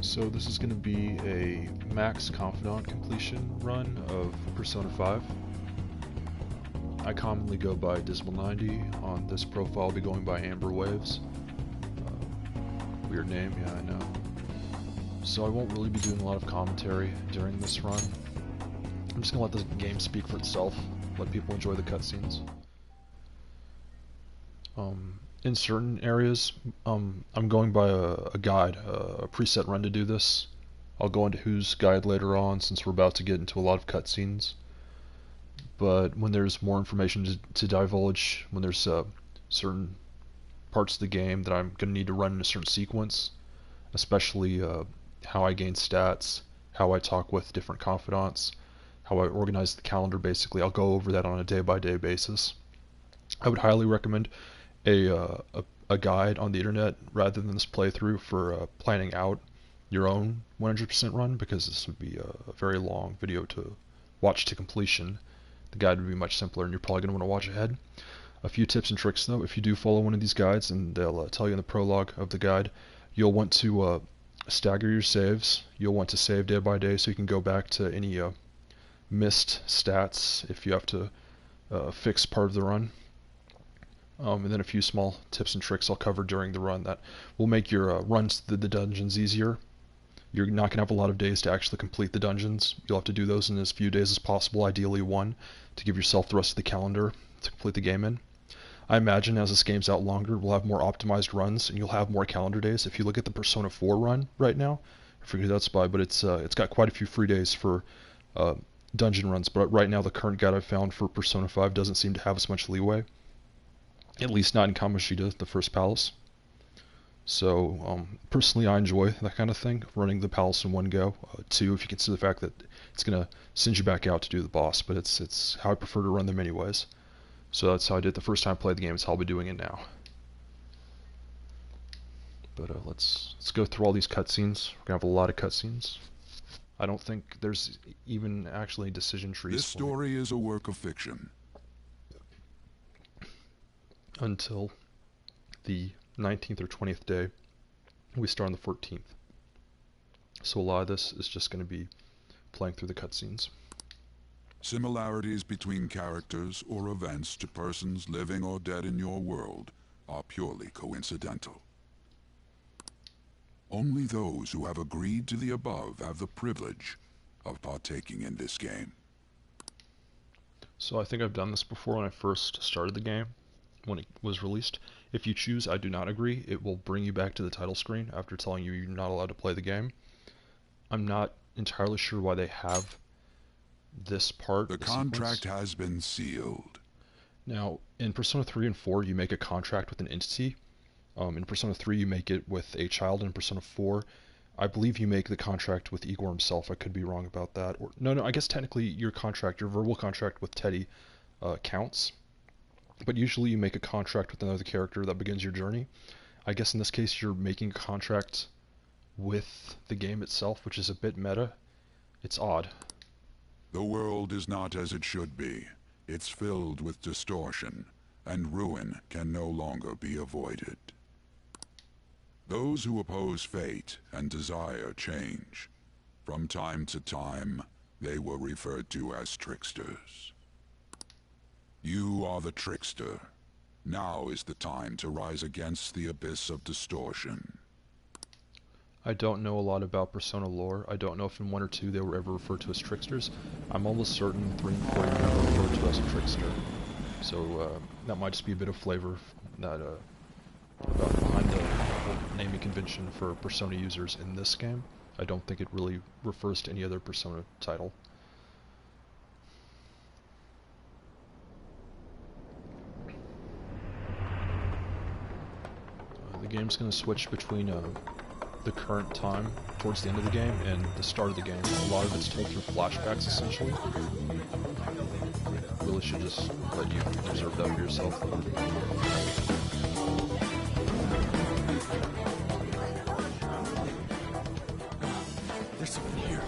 So this is going to be a max Confidant completion run of Persona 5. I commonly go by Dismal90. On this profile I'll be going by Amber Waves. Weird name, yeah, I know. So I won't really be doing a lot of commentary during this run. I'm just going to let the game speak for itself, let people enjoy the cutscenes. In certain areas, I'm going by a guide, a preset run to do this. I'll go into whose guide later on since we're about to get into a lot of cutscenes. But when there's more information to divulge, when there's certain parts of the game that I'm going to need to run in a certain sequence, especially how I gain stats, how I talk with different confidants, how I organize the calendar basically, I'll go over that on a day-by-day basis. I would highly recommend a guide on the internet rather than this playthrough for planning out your own 100% run, because this would be a very long video to watch to completion. The guide would be much simpler and you're probably going to want to watch ahead. A few tips and tricks though: if you do follow one of these guides, and they'll tell you in the prologue of the guide, you'll want to stagger your saves. You'll want to save day by day so you can go back to any missed stats if you have to fix part of the run. And then a few small tips and tricks I'll cover during the run that will make your runs to the dungeons easier. You're not going to have a lot of days to actually complete the dungeons. You'll have to do those in as few days as possible, ideally one, to give yourself the rest of the calendar to complete the game in. I imagine as this game's out longer, we'll have more optimized runs and you'll have more calendar days. If you look at the Persona 4 run right now, I forget who that's by, but it's got quite a few free days for dungeon runs. But right now the current guide I've found for Persona 5 doesn't seem to have as much leeway. At least not in Kamoshida, the first palace. So, personally I enjoy that kind of thing, running the palace in one go. Two, if you consider the fact that it's going to send you back out to do the boss, but it's how I prefer to run them anyways. So that's how I did it the first time I played the game, it's how I'll be doing it now. But let's go through all these cutscenes. We're going to have a lot of cutscenes. I don't think there's even actually decision trees. This story is a work of fiction. Until the 19th or 20th day, we start on the 14th. So a lot of this is just going to be playing through the cutscenes. Similarities between characters or events to persons living or dead in your world are purely coincidental. Only those who have agreed to the above have the privilege of partaking in this game. So I think I've done this before when I first started the game, when it was released. If you choose I do not agree, it will bring you back to the title screen after telling you you're not allowed to play the game. I'm not entirely sure why they have this part. The contract has been sealed. Now, in Persona 3 and 4, you make a contract with an entity. In Persona 3, you make it with a child. In Persona 4, I believe you make the contract with Igor himself. I could be wrong about that. Or no, I guess technically your verbal contract with Teddy counts. But usually you make a contract with another character that begins your journey. I guess in this case you're making a contract with the game itself, which is a bit meta. It's odd. The world is not as it should be. It's filled with distortion, and ruin can no longer be avoided. Those who oppose fate and desire change. From time to time, they were referred to as tricksters. You are the trickster. Now is the time to rise against the abyss of distortion. I don't know a lot about Persona lore. I don't know if in 1 or 2 they were ever referred to as tricksters. I'm almost certain 3 and 4 were referred to as a trickster. So that might just be a bit of flavor that behind the whole naming convention for Persona users in this game. I don't think it really refers to any other Persona title. The game's going to switch between the current time towards the end of the game and the start of the game. A lot of it's told through flashbacks, essentially. Really should just let you observe that for yourself. There's something here.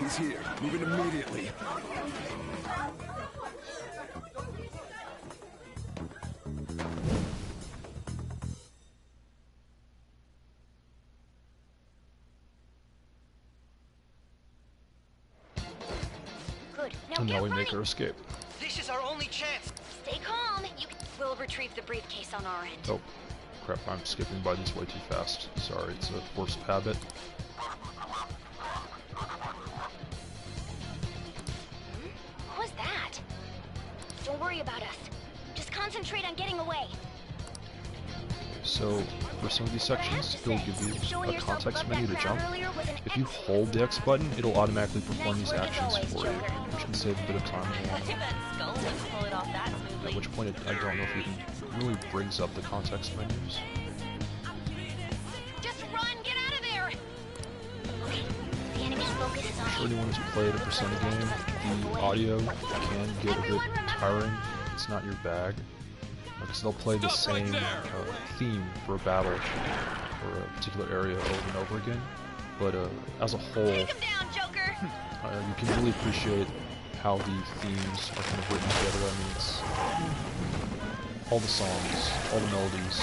He's here. Move it immediately. Good. Now And get now we make running. our escape. This is our only chance. Stay calm. We'll retrieve the briefcase on our end. Oh, crap, I'm skipping by these way too fast. Sorry, it's a force of habit. What was that? Don't worry about us. Just concentrate on getting away. So, for some of these sections, it'll give you Showing a yourself context above menu that to crowd jump. earlier was an If you exit. hold the X button, it'll automatically perform Nice these work as actions always, for you, Joker. which can save a bit of time along. I bet Skull would pull it off that smoothly. At which point, I don't know if you can it really brings up the context menus. Just run! Get out of there! Okay, the enemy's focus is on For you. anyone who's played a Persona game, the audio can get a bit tiring. It's not your bag. Because they'll play the same theme for a battle or a particular area over and over again. But as a whole, Take him down, Joker! you can really appreciate how the themes are kind of written together. I mean, it's all the songs, all the melodies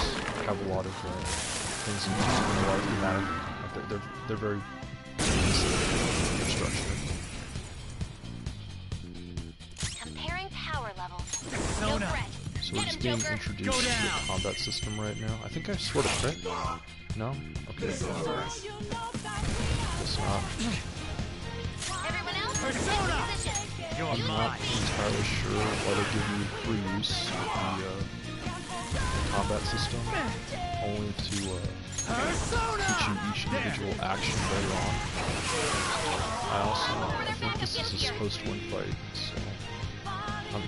have a lot of things in a lot of thematic. They're very structured. Comparing power levels. No Persona. threat. So we're Get just him, being Joker. introduced Go to the down. combat system right now. I think I sort of crit. No? Okay. Guess not. Everyone else, Persona! take position. You're I'm not mine. entirely sure why they give you free use of the combat system, only to teach you each individual action later on. I think this is a supposed to win fight, so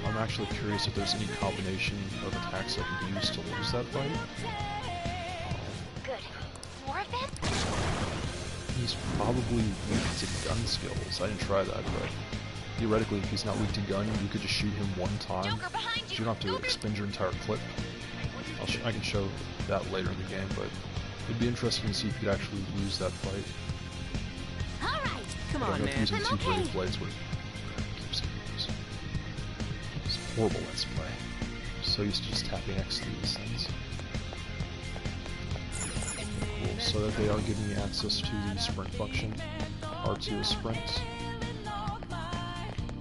I'm actually curious if there's any combination of attacks I can use to lose that fight. Good. More of them? He's probably weak to gun skills. I didn't try that, but theoretically, if he's not weak to gun, you could just shoot him one time. Joker behind you. You don't have to expend your entire clip. I can show that later in the game, but it'd be interesting to see if you could actually lose that fight. All right. Come I don't on, know if man. using I'm two okay. braided blades would keep skipping these. It's horrible let's play. I'm so used to just tapping X through these things. Cool, so that they are giving you access to the sprint function. R2 is sprint.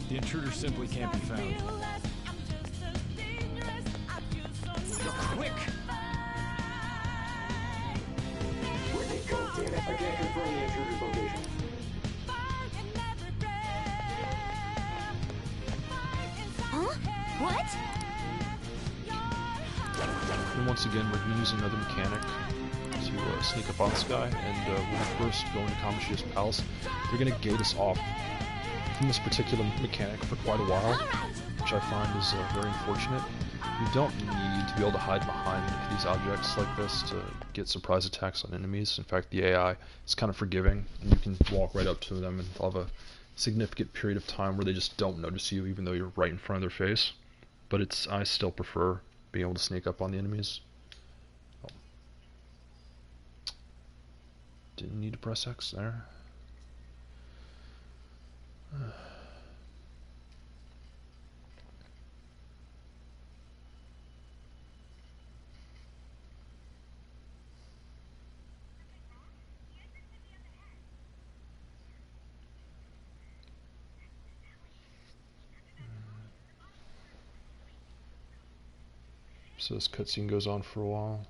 The intruder simply can't be found. Quick! Huh? What? And once again, we're going to use another mechanic to sneak up on this guy, and when we first go into Kamoshida's palace, they're going to gate us off from this particular mechanic for quite a while, which I find is very unfortunate. You don't need to be able to hide behind these objects like this to get surprise attacks on enemies. In fact, the AI is kind of forgiving, and you can walk right up to them and they'll have a significant period of time where they just don't notice you even though you're right in front of their face. But I still prefer being able to sneak up on the enemies. Oh. Didn't need to press X there. So this cutscene goes on for a while.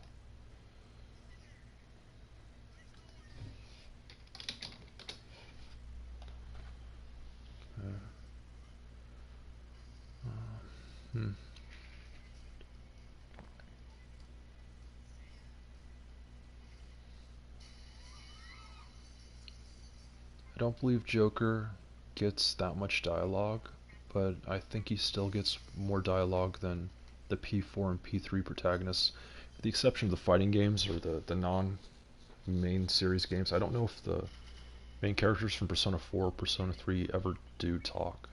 I don't believe Joker gets that much dialogue, but I think he still gets more dialogue than the P4 and P3 protagonists, with the exception of the fighting games or the non-main series games. I don't know if the main characters from Persona 4 or Persona 3 ever do talk.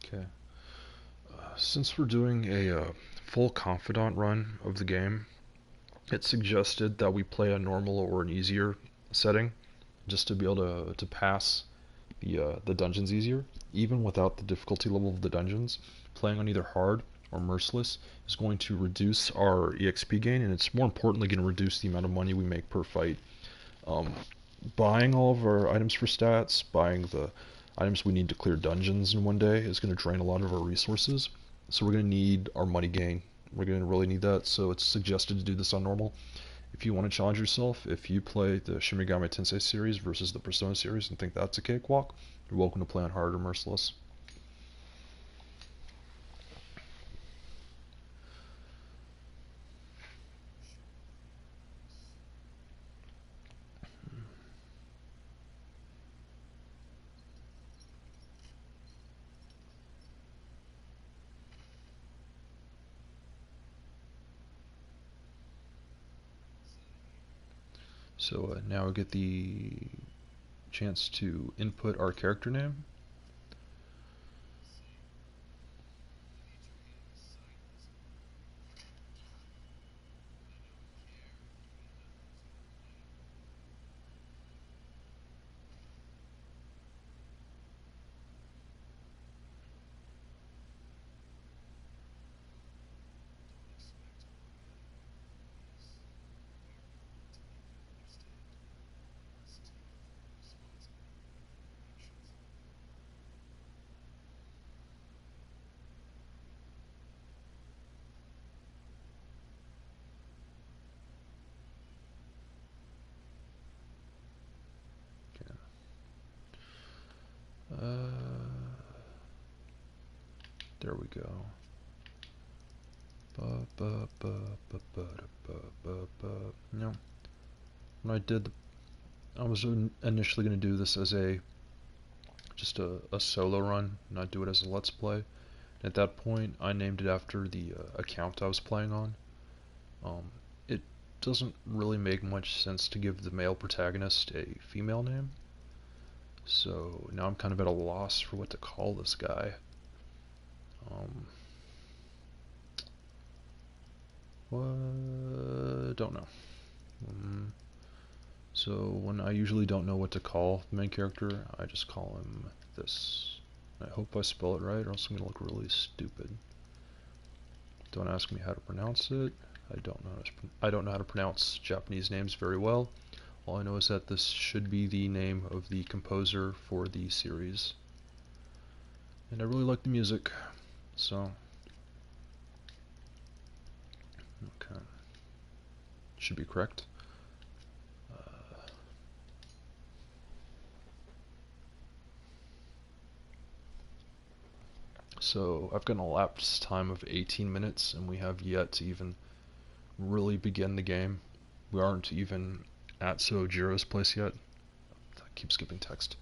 Okay. Since we're doing a full Confidant run of the game, it suggested that we play a normal or an easier setting just to be able to pass the dungeons easier, even without the difficulty level of the dungeons. Playing on either hard or merciless is going to reduce our EXP gain, and it's more importantly going to reduce the amount of money we make per fight. Um, Buying all of our items for stats, buying the items we need to clear dungeons in one day is going to drain a lot of our resources. So we're going to need our money gain. We're going to really need that, so it's suggested to do this on normal. If you want to challenge yourself, if you play the Shin Megami Tensei series versus the Persona series and think that's a cakewalk, you're welcome to play on hard or merciless. So now we get the chance to input our character name. There we go. No. When I did, I was initially going to do this as just a solo run, not do it as a let's play. At that point, I named it after the account I was playing on. It doesn't really make much sense to give the male protagonist a female name, so now I'm kind of at a loss for what to call this guy. What? Don't know. So when I usually don't know what to call the main character, I just call him this. I hope I spell it right, or else I'm gonna look really stupid. Don't ask me how to pronounce it. I don't know how to pronounce Japanese names very well. All I know is that this should be the name of the composer for the series. And I really like the music, so okay. Should be correct. So I've got an elapsed time of 18 minutes, and we have yet to even really begin the game. We aren't even at Sojiro's place yet. I keep skipping text.